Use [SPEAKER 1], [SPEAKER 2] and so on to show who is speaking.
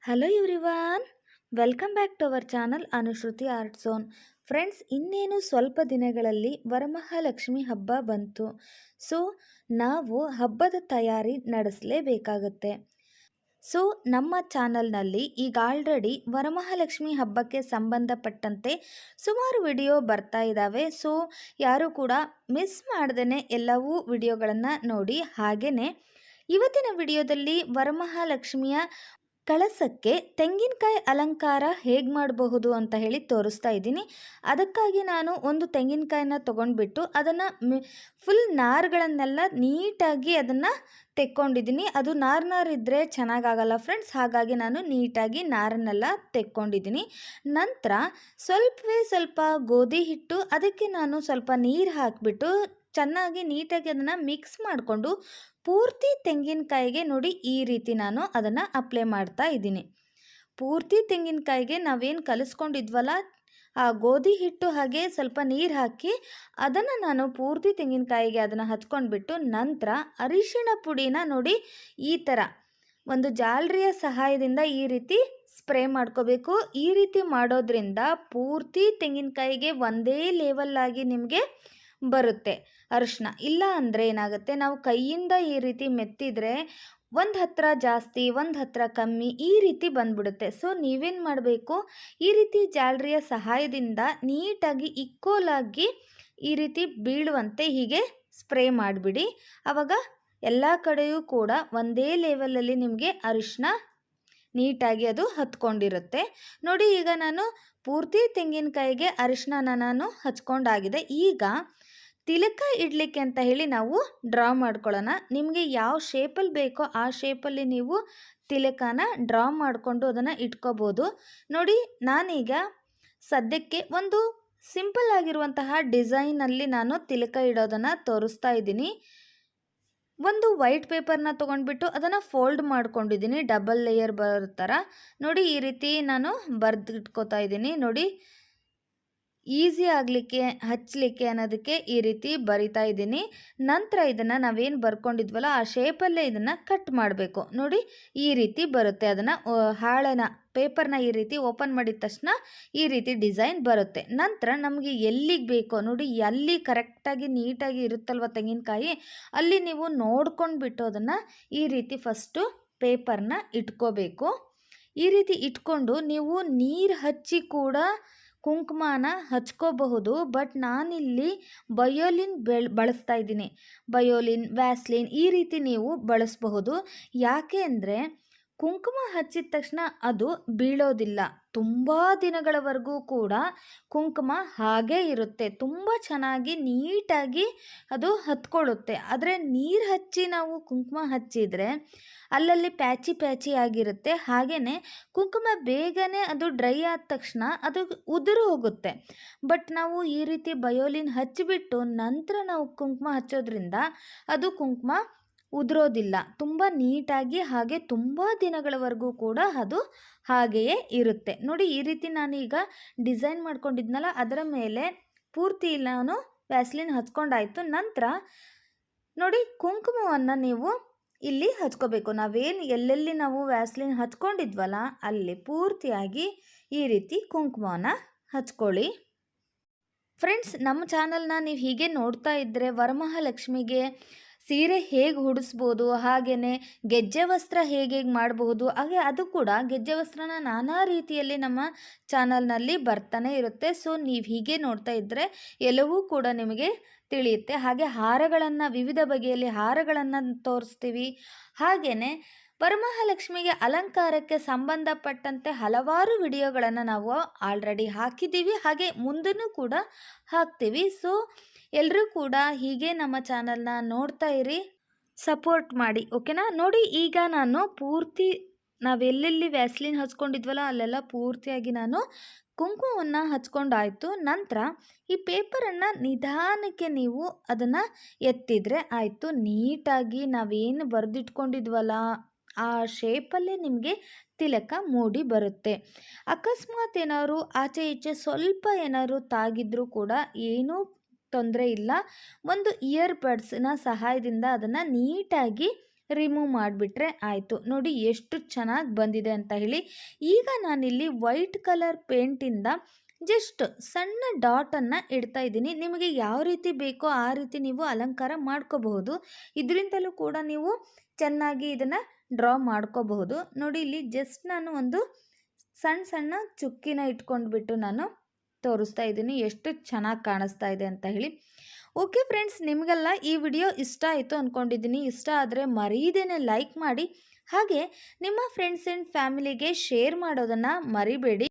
[SPEAKER 1] Hello everyone, welcome back to our channel Anushruti art zone. Friends, ಇನ್ನೇನು ಸ್ವಲ್ಪ ದಿನಗಳಲ್ಲಿ ವರಮಹಾಲಕ್ಷ್ಮಿ ಹಬ್ಬ ಬಂತು. ಸೊ ನಾವು ಹಬ್ಬದ ತಯಾರಿ ನಡೆಸಲೇಬೇಕಾಗುತ್ತೆ. ಸೊ ನಮ್ಮ ಚಾನಲ್ನಲ್ಲಿ ಈಗ ಆಲ್ರೆಡಿ ವರಮಹಾಲಕ್ಷ್ಮಿ ಹಬ್ಬಕ್ಕೆ ಸಂಬಂಧಪಟ್ಟಂತೆ ಸುಮಾರು ವಿಡಿಯೋ ಬರ್ತಾ ಇದ್ದಾವೆ. ಸೊ ಯಾರು ಕೂಡ ಮಿಸ್ ಮಾಡ್ದೇ ಎಲ್ಲವೂ ವಿಡಿಯೋಗಳನ್ನು ನೋಡಿ. ಹಾಗೆಯೇ ಇವತ್ತಿನ ವಿಡಿಯೋದಲ್ಲಿ ವರಮಹಾಲಕ್ಷ್ಮಿಯ ಕಳಸಕ್ಕೆ ತೆಂಗಿನಕಾಯಿ ಅಲಂಕಾರ ಹೇಗೆ ಮಾಡಬಹುದು ಅಂತ ಹೇಳಿ ತೋರಿಸ್ತಾ ಇದ್ದೀನಿ. ಅದಕ್ಕಾಗಿ ನಾನು ಒಂದು ತೆಂಗಿನಕಾಯಿನ ತೊಗೊಂಡ್ಬಿಟ್ಟು ಅದನ್ನು ಫುಲ್ ನಾರುಗಳನ್ನೆಲ್ಲ ನೀಟಾಗಿ ಅದನ್ನು ತೆಕ್ಕೊಂಡಿದ್ದೀನಿ. ಅದು ನಾರಿದ್ದರೆ ಚೆನ್ನಾಗಾಗಲ್ಲ ಫ್ರೆಂಡ್ಸ್, ಹಾಗಾಗಿ ನಾನು ನೀಟಾಗಿ ನಾರನ್ನೆಲ್ಲ ತೆಕ್ಕೊಂಡಿದ್ದೀನಿ. ನಂತರ ಸ್ವಲ್ಪ ಗೋಧಿ ಹಿಟ್ಟು, ಅದಕ್ಕೆ ನಾನು ಸ್ವಲ್ಪ ನೀರು ಹಾಕಿಬಿಟ್ಟು ಚೆನ್ನಾಗಿ ನೀಟಾಗಿ ಅದನ್ನು ಮಿಕ್ಸ್ ಮಾಡಿಕೊಂಡು ಪೂರ್ತಿ ತೆಂಗಿನಕಾಯಿಗೆ ನೋಡಿ ಈ ರೀತಿ ನಾನು ಅದನ್ನು ಅಪ್ಲೈ ಮಾಡ್ತಾ ಇದ್ದೀನಿ. ಪೂರ್ತಿ ತೆಂಗಿನಕಾಯಿಗೆ ನಾವೇನು ಕಲಿಸ್ಕೊಂಡಿದ್ವಲ್ಲ ಆ ಗೋಧಿ ಹಿಟ್ಟು ಹಾಗೆ ಸ್ವಲ್ಪ ನೀರು ಹಾಕಿ ಅದನ್ನು ನಾನು ಪೂರ್ತಿ ತೆಂಗಿನಕಾಯಿಗೆ ಅದನ್ನು ಹಚ್ಕೊಂಡ್ಬಿಟ್ಟು ನಂತರ ಅರಿಶಿಣ ಪುಡಿನ ನೋಡಿ ಈ ಥರ ಒಂದು ಜಾಲರಿಯ ಸಹಾಯದಿಂದ ಈ ರೀತಿ ಸ್ಪ್ರೇ ಮಾಡ್ಕೋಬೇಕು. ಈ ರೀತಿ ಮಾಡೋದ್ರಿಂದ ಪೂರ್ತಿ ತೆಂಗಿನಕಾಯಿಗೆ ಒಂದೇ ಲೆವೆಲ್ಲಾಗಿ ನಿಮಗೆ ಬರುತ್ತೆ ಅರಿಶಿನ. ಇಲ್ಲ ಅಂದರೆ ಏನಾಗುತ್ತೆ, ನಾವು ಕೈಯಿಂದ ಈ ರೀತಿ ಮೆತ್ತಿದ್ರೆ ಒಂದು ಹತ್ರ ಜಾಸ್ತಿ ಒಂದು ಹತ್ರ ಕಮ್ಮಿ ಈ ರೀತಿ ಬಂದ್ಬಿಡುತ್ತೆ. ಸೊ ನೀವೇನು ಮಾಡಬೇಕು, ಈ ರೀತಿ ಜಾಲರಿಯ ಸಹಾಯದಿಂದ ನೀಟಾಗಿ ಈಕ್ವಲಾಗಿ ಈ ರೀತಿ ಬೀಳುವಂತೆ ಹೀಗೆ ಸ್ಪ್ರೇ ಮಾಡಿಬಿಡಿ. ಆವಾಗ ಎಲ್ಲ ಕಡೆಯೂ ಕೂಡ ಒಂದೇ ಲೆವೆಲಲ್ಲಿ ನಿಮಗೆ ಅರಿಶಿನ ನೀಟಾಗಿ ಅದು ಹತ್ಕೊಂಡಿರುತ್ತೆ. ನೋಡಿ, ಈಗ ನಾನು ಪೂರ್ತಿ ತೆಂಗಿನಕಾಯಿಗೆ ಅರಿಶಿನ ನಾನು ಹಚ್ಕೊಂಡಾಗಿದೆ. ಈಗ ತಿಲಕ ಇಡಲಿಕ್ಕೆ ಅಂತ ಹೇಳಿ ನಾವು ಡ್ರಾ ಮಾಡ್ಕೊಳ್ಳೋಣ. ನಿಮಗೆ ಯಾವ ಶೇಪಲ್ಲಿ ಬೇಕೋ ಆ ಶೇಪಲ್ಲಿ ನೀವು ತಿಲಕನ ಡ್ರಾ ಮಾಡಿಕೊಂಡು ಅದನ್ನು ಇಟ್ಕೋಬೋದು. ನೋಡಿ, ನಾನೀಗ ಸದ್ಯಕ್ಕೆ ಒಂದು ಸಿಂಪಲ್ ಆಗಿರುವಂತಹ ಡಿಸೈನಲ್ಲಿ ನಾನು ತಿಲಕ ಇಡೋದನ್ನು ತೋರಿಸ್ತಾ ಇದ್ದೀನಿ. ಒಂದು ವೈಟ್ ಪೇಪರ್ನ ತೊಗೊಂಡ್ಬಿಟ್ಟು ಅದನ್ನು ಫೋಲ್ಡ್ ಮಾಡ್ಕೊಂಡಿದ್ದೀನಿ, ಡಬಲ್ ಲೇಯರ್ ಬರೋ ಥರ. ನೋಡಿ, ಈ ರೀತಿ ನಾನು ಬರೆದಿಟ್ಕೋತಾ ಇದ್ದೀನಿ. ನೋಡಿ, ಈಸಿ ಆಗಲಿಕ್ಕೆ ಹಚ್ಚಲಿಕ್ಕೆ ಅನ್ನೋದಕ್ಕೆ ಈ ರೀತಿ ಬರಿತಾ ಇದ್ದೀನಿ. ನಂತರ ಇದನ್ನು ನಾವೇನು ಬರ್ಕೊಂಡಿದ್ವಲ್ಲ ಆ ಶೇಪಲ್ಲೇ ಇದನ್ನು ಕಟ್ ಮಾಡಬೇಕು. ನೋಡಿ, ಈ ರೀತಿ ಬರುತ್ತೆ. ಅದನ್ನು ಹಾಳೆನ ಪೇಪರ್ನ ಈ ರೀತಿ ಓಪನ್ ಮಾಡಿದ ತಕ್ಷಣ ಈ ರೀತಿ ಡಿಸೈನ್ ಬರುತ್ತೆ. ನಂತರ ನಮಗೆ ಎಲ್ಲಿಗೆ ಬೇಕೋ ನೋಡಿ, ಎಲ್ಲಿ ಕರೆಕ್ಟಾಗಿ ನೀಟಾಗಿ ಇರುತ್ತಲ್ವ ತೆಂಗಿನಕಾಯಿ, ಅಲ್ಲಿ ನೀವು ನೋಡ್ಕೊಂಡ್ಬಿಟ್ಟು ಅದನ್ನು ಈ ರೀತಿ ಫಸ್ಟು ಪೇಪರ್ನ ಇಟ್ಕೋಬೇಕು. ಈ ರೀತಿ ಇಟ್ಕೊಂಡು ನೀವು ನೀರು ಹಚ್ಚಿ ಕೂಡ ಕುಂಕುಮನ ಹಚ್ಕೋಬಹುದು. ಬಟ್ ನಾನಿಲ್ಲಿ ಬಯೋಲಿನ್ ಬಳಸ್ತಾ ಇದ್ದೀನಿ. ಬಯೋಲಿನ್, ವ್ಯಾಸ್ಲಿನ್ ಈ ರೀತಿ ನೀವು ಬಳಸಬಹುದು. ಯಾಕೆ ಅಂದರೆ ಕುಂಕುಮ ಹಚ್ಚಿದ ತಕ್ಷಣ ಅದು ಬೀಳೋದಿಲ್ಲ. ತುಂಬ ದಿನಗಳವರೆಗೂ ಕೂಡ ಕುಂಕುಮ ಹಾಗೇ ಇರುತ್ತೆ. ತುಂಬ ಚೆನ್ನಾಗಿ ನೀಟಾಗಿ ಅದು ಹತ್ಕೊಳ್ಳುತ್ತೆ. ಆದರೆ ನೀರು ಹಚ್ಚಿ ನಾವು ಕುಂಕುಮ ಹಚ್ಚಿದರೆ ಅಲ್ಲಲ್ಲಿ ಪ್ಯಾಚಿ ಆಗಿರುತ್ತೆ. ಹಾಗೆಯೇ ಕುಂಕುಮ ಬೇಗನೆ ಅದು ಡ್ರೈ ಆದ ತಕ್ಷಣ ಅದು ಉದುರು ಹೋಗುತ್ತೆ. ಬಟ್ ನಾವು ಈ ರೀತಿ ಬಯೋಲಿನ್ ಹಚ್ಚಿಬಿಟ್ಟು ನಂತರ ನಾವು ಕುಂಕುಮ ಹಚ್ಚೋದ್ರಿಂದ ಅದು ಕುಂಕುಮ ಉದುರೋದಿಲ್ಲ. ತುಂಬ ನೀಟಾಗಿ ಹಾಗೆ ತುಂಬ ದಿನಗಳವರೆಗೂ ಕೂಡ ಅದು ಹಾಗೆಯೇ ಇರುತ್ತೆ. ನೋಡಿ, ಈ ರೀತಿ ನಾನೀಗ ಡಿಸೈನ್ ಮಾಡ್ಕೊಂಡಿದ್ನಲ್ಲ ಅದರ ಮೇಲೆ ಪೂರ್ತಿ ನಾನು ವ್ಯಾಸ್ಲಿನ್ ಹಚ್ಕೊಂಡಾಯಿತು. ನಂತರ ನೋಡಿ, ಕುಂಕುಮವನ್ನು ನೀವು ಇಲ್ಲಿ ಹಚ್ಕೋಬೇಕು. ನಾವೇನು ಎಲ್ಲೆಲ್ಲಿ ನಾವು ವ್ಯಾಸ್ಲಿನ್ ಹಚ್ಕೊಂಡಿದ್ವಲ್ಲ ಅಲ್ಲಿ ಪೂರ್ತಿಯಾಗಿ ಈ ರೀತಿ ಕುಂಕುಮವನ್ನು ಹಚ್ಕೊಳ್ಳಿ. ಫ್ರೆಂಡ್ಸ್, ನಮ್ಮ ಚಾನಲ್ನ ನೀವು ಹೀಗೆ ನೋಡ್ತಾ ಇದ್ದರೆ ವರಮಹಾಲಕ್ಷ್ಮಿಗೆ ಸೀರೆ ಹೇಗೆ ಉಡಿಸ್ಬೋದು, ಹಾಗೆಯೇ ಗೆಜ್ಜೆ ವಸ್ತ್ರ ಹೇಗೆ ಮಾಡಬಹುದು, ಹಾಗೆ ಅದು ಕೂಡ ಗೆಜ್ಜೆ ವಸ್ತ್ರನ ನಾನಾ ರೀತಿಯಲ್ಲಿ ನಮ್ಮ ಚಾನಲ್ನಲ್ಲಿ ಬರ್ತಾನೆ ಇರುತ್ತೆ. ಸೊ ನೀವು ಹೀಗೆ ನೋಡ್ತಾ ಇದ್ದರೆ ಎಲ್ಲವೂ ಕೂಡ ನಿಮಗೆ ತಿಳಿಯುತ್ತೆ. ಹಾಗೆ ಹಾರಗಳನ್ನು, ವಿವಿಧ ಬಗೆಯಲ್ಲಿ ಹಾರಗಳನ್ನು ತೋರಿಸ್ತೀವಿ. ಹಾಗೆಯೇ ವರಮಹಾಲಕ್ಷ್ಮಿಗೆ ಅಲಂಕಾರಕ್ಕೆ ಸಂಬಂಧಪಟ್ಟಂತೆ ಹಲವಾರು ವಿಡಿಯೋಗಳನ್ನು ನಾವು ಆಲ್ರೆಡಿ ಹಾಕಿದ್ದೀವಿ, ಹಾಗೆ ಮುಂದೂ ಕೂಡ ಹಾಕ್ತೀವಿ. ಸೊ ಎಲ್ಲರೂ ಕೂಡ ಹೀಗೆ ನಮ್ಮ ಚಾನಲ್ನ ನೋಡ್ತಾ ಇರಿ, ಸಪೋರ್ಟ್ ಮಾಡಿ, ಓಕೆನಾ. ನೋಡಿ, ಈಗ ನಾನು ಪೂರ್ತಿ ನಾವೆಲ್ಲೆಲ್ಲಿ ವ್ಯಾಸ್ಲಿನ್ ಹಚ್ಕೊಂಡಿದ್ವಲ್ಲ ಅಲ್ಲೆಲ್ಲ ಪೂರ್ತಿಯಾಗಿ ನಾನು ಕುಂಕುಮವನ್ನು ಹಚ್ಕೊಂಡಾಯಿತು. ನಂತರ ಈ ಪೇಪರನ್ನು ನಿಧಾನಕ್ಕೆ ನೀವು ಅದನ್ನು ಎತ್ತಿದರೆ ಆಯಿತು. ನೀಟಾಗಿ ನಾವೇನು ಬರೆದಿಟ್ಕೊಂಡಿದ್ವಲ್ಲ ಆ ಶೇಪಲ್ಲೇ ನಿಮಗೆ ತಿಲಕ ಮೂಡಿ ಬರುತ್ತೆ. ಅಕಸ್ಮಾತ್ ಏನಾದ್ರು ಆಚೆ ಈಚೆ ಸ್ವಲ್ಪ ಏನಾದ್ರು ತಾಗಿದ್ರೂ ಕೂಡ ಏನೂ ತೊಂದರೆ ಇಲ್ಲ. ಒಂದು ಇಯರ್ ಬಡ್ಸ್ನ ಸಹಾಯದಿಂದ ಅದನ್ನು ನೀಟಾಗಿ ರಿಮೂವ್ ಮಾಡಿಬಿಟ್ರೆ ಆಯಿತು. ನೋಡಿ ಎಷ್ಟು ಚೆನ್ನಾಗಿ ಬಂದಿದೆ ಅಂತ ಹೇಳಿ. ಈಗ ನಾನಿಲ್ಲಿ ವೈಟ್ ಕಲರ್ ಪೇಂಟಿಂದ ಜಸ್ಟ್ ಸಣ್ಣ ಡಾಟನ್ನು ಇಡ್ತಾ ಇದ್ದೀನಿ. ನಿಮಗೆ ಯಾವ ರೀತಿ ಬೇಕೋ ಆ ರೀತಿ ನೀವು ಅಲಂಕಾರ ಮಾಡ್ಕೋಬಹುದು. ಇದರಿಂದಲೂ ಕೂಡ ನೀವು ಚೆನ್ನಾಗಿ ಇದನ್ನು ಡ್ರಾ ಮಾಡ್ಕೋಬಹುದು. ನೋಡಿ ಇಲ್ಲಿ ಜಸ್ಟ್ ನಾನು ಒಂದು ಸಣ್ಣ ಸಣ್ಣ ಚುಕ್ಕಿನ ಇಟ್ಕೊಂಡ್ಬಿಟ್ಟು ನಾನು ತೋರಿಸ್ತಾ ಇದ್ದೀನಿ ಎಷ್ಟು ಚೆನ್ನಾಗಿ ಕಾಣಿಸ್ತಾ ಇದೆ ಅಂತ ಹೇಳಿ. ಓಕೆ ಫ್ರೆಂಡ್ಸ್, ನಿಮಗೆಲ್ಲ ಈ ವಿಡಿಯೋ ಇಷ್ಟ ಆಯಿತು ಅಂದ್ಕೊಂಡಿದ್ದೀನಿ. ಇಷ್ಟ ಆದರೆ ಮರೀದೇನೆ ಲೈಕ್ ಮಾಡಿ, ಹಾಗೆ ನಿಮ್ಮ ಫ್ರೆಂಡ್ಸ್ ಆ್ಯಂಡ್ ಫ್ಯಾಮಿಲಿಗೆ ಶೇರ್ ಮಾಡೋದನ್ನು ಮರಿಬೇಡಿ.